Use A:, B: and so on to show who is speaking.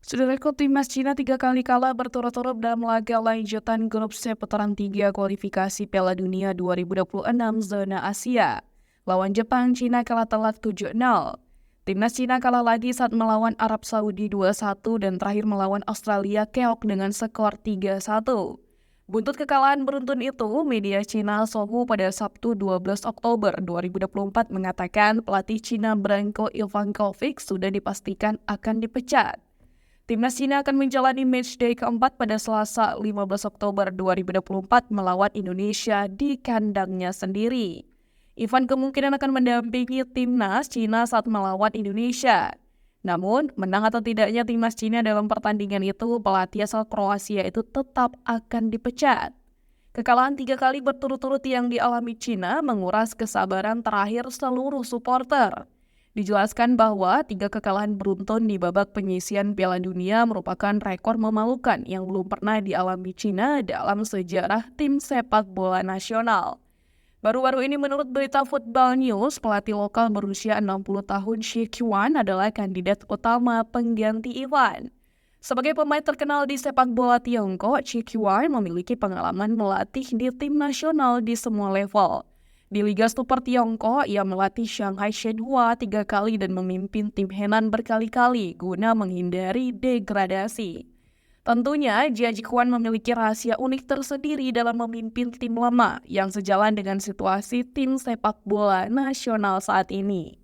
A: Saudaraku, timnas Cina 3 kali kalah berturut-turut dalam laga lanjutan grup C putaran 3 kualifikasi Piala Dunia 2026 zona Asia. Lawan Jepang, Cina kalah telat 7-0. Timnas Cina kalah lagi saat melawan Arab Saudi 2-1 dan terakhir melawan Australia keok dengan skor 3-1. Buntut kekalahan beruntun itu, media Cina Sohu pada Sabtu 12 Oktober 2024 mengatakan pelatih Cina Branko Ivankovic sudah dipastikan akan dipecat. Timnas Cina akan menjalani matchday keempat pada Selasa 15 Oktober 2024 melawan Indonesia di kandangnya sendiri. Ivan kemungkinan akan mendampingi timnas Cina saat melawan Indonesia. Namun, menang atau tidaknya timnas Cina dalam pertandingan itu, pelatih asal Kroasia itu tetap akan dipecat. Kekalahan 3 kali berturut-turut yang dialami Cina menguras kesabaran terakhir seluruh supporter. Dijelaskan bahwa 3 kekalahan beruntun di babak penyisihan Piala Dunia merupakan rekor memalukan yang belum pernah dialami Cina dalam sejarah tim sepak bola nasional. Baru-baru ini menurut berita Football News, pelatih lokal berusia 60 tahun Shi Qian adalah kandidat utama pengganti Ivan. Sebagai pemain terkenal di sepak bola Tiongkok, Shi Qian memiliki pengalaman melatih di tim nasional di semua level. Di Liga Super Tiongkok, ia melatih Shanghai Shenhua 3 kali dan memimpin tim Henan berkali-kali guna menghindari degradasi. Tentunya, Jia Jikuan memiliki rahasia unik tersendiri dalam memimpin tim lama yang sejalan dengan situasi tim sepak bola nasional saat ini.